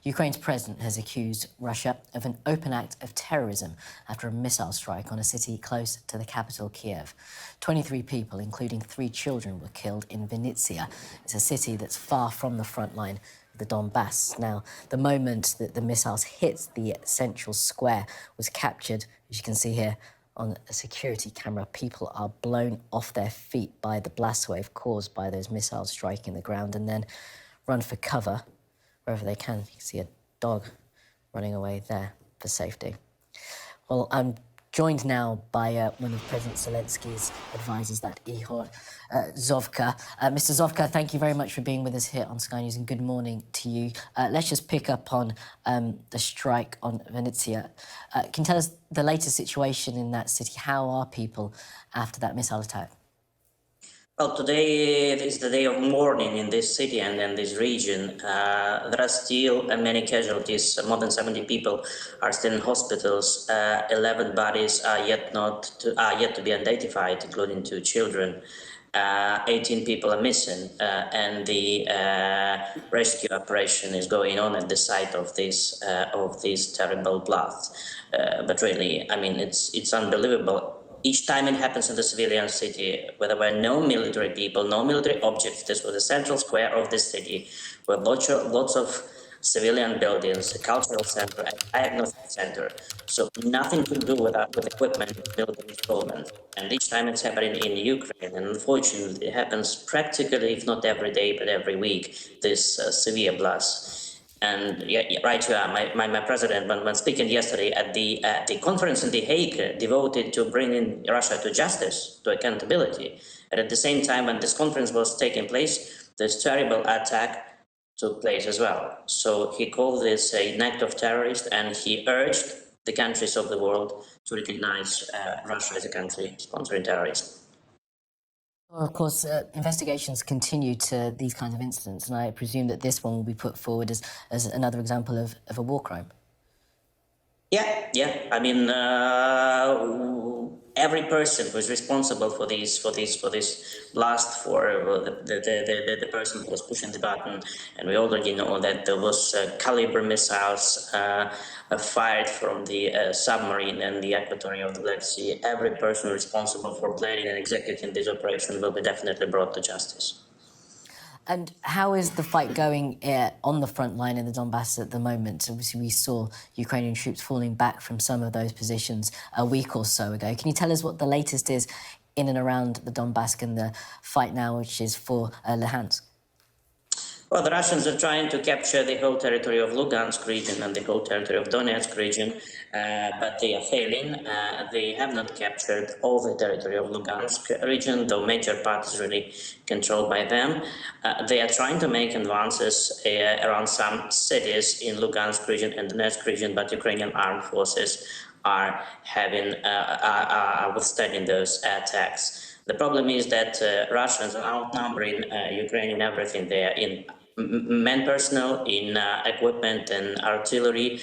Ukraine's president has accused Russia of an open act of terrorism after a missile strike on a city close to the capital, Kiev. 23 people, including 3 children, were killed in Vinnytsia. It's a city that's far from the front line of the Donbass. Now, the moment that the missiles hit the central square was captured, as you can see here, on a security camera. People are blown off their feet by the blast wave caused by those missiles striking the ground and then run for cover wherever they can. You can see a dog running away there for safety. Well, I'm joined now by one of President Zelensky's advisors, that Ihor Zovka. Mr. Zovka, thank you very much for being with us here on Sky News, and good morning to you. Let's just pick up on the strike on Vinnytsia. Can you tell us the latest situation in that city? How are people after that missile attack? Well, today is the day of mourning in this city and in this region. There are still many casualties. More than 70 people are still in hospitals. 11 bodies are yet to be identified, including 2 children. 18 people are missing, and the rescue operation is going on at the site of this terrible blast. But really, I mean, it's unbelievable. Each time it happens in the civilian city, where there were no military people, no military objects, this was the central square of the city, with lots of civilian buildings, a cultural center, a diagnostic center. So nothing to do with equipment, military involvement. And each time it's happening in Ukraine, and unfortunately it happens practically, if not every day, but every week, this severe blast. And yeah, right, you are. My president, when speaking yesterday at the conference in The Hague, devoted to bringing Russia to justice, to accountability. And at the same time, when this conference was taking place, this terrible attack took place as well. So he called this an act of terrorism, and he urged the countries of the world to recognize Russia as a country sponsoring terrorism. Well, of course, investigations continue to these kinds of incidents, and I presume that this one will be put forward as another example of a war crime. Yeah. I mean, every person who is responsible for this blast, for the person who was pushing the button, and we already know that there was caliber missiles fired from the submarine and the aquatorium of the Black Sea. Every person responsible for planning and executing this operation will be definitely brought to justice. And how is the fight going on the front line in the Donbass at the moment? Obviously, we saw Ukrainian troops falling back from some of those positions a week or so ago. Can you tell us what the latest is in and around the Donbass and the fight now, which is for Luhansk? Well, the Russians are trying to capture the whole territory of Lugansk region and the whole territory of Donetsk region, but they are failing. They have not captured all the territory of Lugansk region, though major part is really controlled by them. They are trying to make advances around some cities in Lugansk region and Donetsk region, but Ukrainian armed forces are withstanding those attacks. The problem is that Russians are outnumbering Ukraine in everything. They are in man personnel, in equipment and artillery.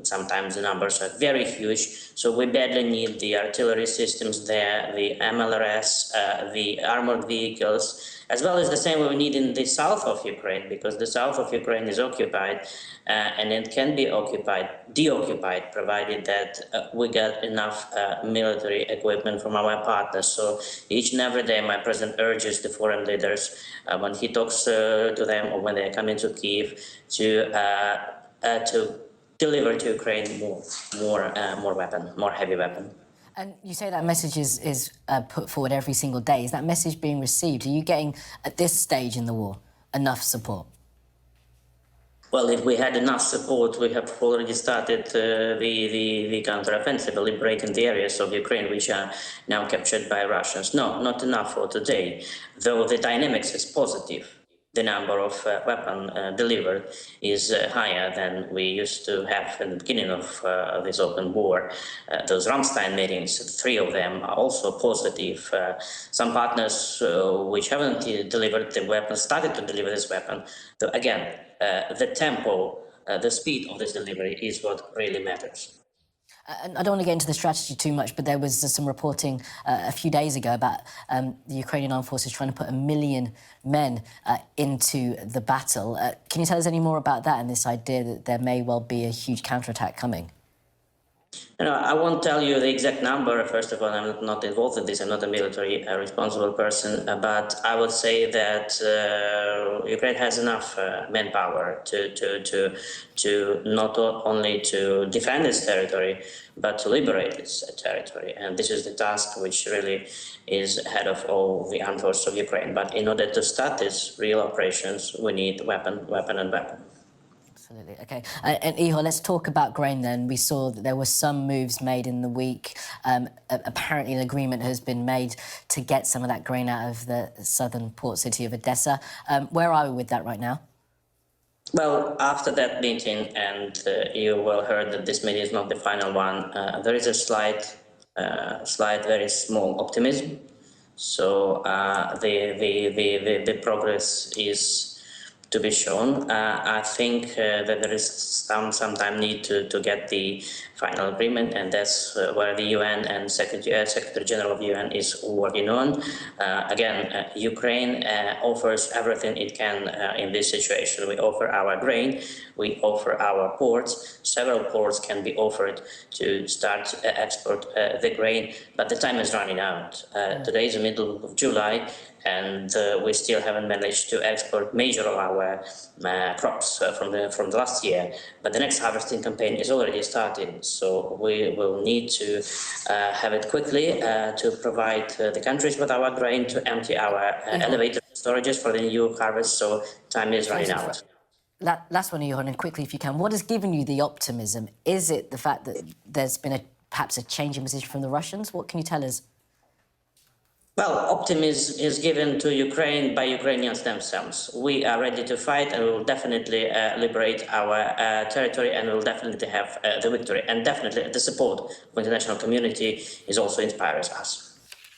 Sometimes the numbers are very huge. So we badly need the artillery systems there, the MLRS, the armored vehicles, as well as the same we need in the south of Ukraine, because the south of Ukraine is occupied, and it can be deoccupied, provided that we get enough military equipment from our partners. So each and every day, my president urges the foreign leaders, when he talks to them or when they come into Kyiv, to deliver to Ukraine more heavy weapon. And you say that message is put forward every single day. Is that message being received? Are you getting, at this stage in the war, enough support? Well, if we had enough support, we have already started the counteroffensive, liberating the areas of Ukraine which are now captured by Russians. No, not enough for today, though the dynamics is positive. The number of weapons delivered is higher than we used to have in the beginning of this open war. Those Ramstein meetings, 3 of them, are also positive. Some partners which haven't delivered the weapons started to deliver this weapon. So again, the tempo, the speed of this delivery is what really matters. And I don't want to get into the strategy too much, but there was some reporting a few days ago about the Ukrainian armed forces trying to put 1 million men into the battle. Can you tell us any more about that and this idea that there may well be a huge counterattack coming? I won't tell you the exact number. First of all, I'm not involved in this. I'm not a military responsible person. But I would say that Ukraine has enough manpower to not only to defend its territory, but to liberate its territory. And this is the task which really is ahead of all the armed forces of Ukraine. But in order to start these real operations, we need weapon, and weapon. Absolutely. Okay. And Ihor, let's talk about grain then. We saw that there were some moves made in the week. Apparently an agreement has been made to get some of that grain out of the southern port city of Odessa. Where are we with that right now? Well, after that meeting, and you well heard that this meeting is not the final one, there is a slight, very small optimism. So the progress is to be shown. I think that there is some time need to get the final agreement, and that's where the UN and Secretary General of the UN is working on. Again, Ukraine offers everything it can in this situation. We offer our grain, we offer our ports. Several ports can be offered to start export the grain, but the time is running out. Today is the middle of July, and we still haven't managed to export major of our crops from the last year. But the next harvesting campaign is already starting, so we will need to have it quickly to provide the countries with our grain, to empty our elevated storages for the new harvest. So time is running out. Last one, Ihor, and quickly if you can. What has given you the optimism? Is it the fact that there's been perhaps a change in position from the Russians? What can you tell us? Well, optimism is given to Ukraine by Ukrainians themselves. We are ready to fight, and we will definitely liberate our territory, and we will definitely have the victory. And definitely the support of the international community is also inspiring us.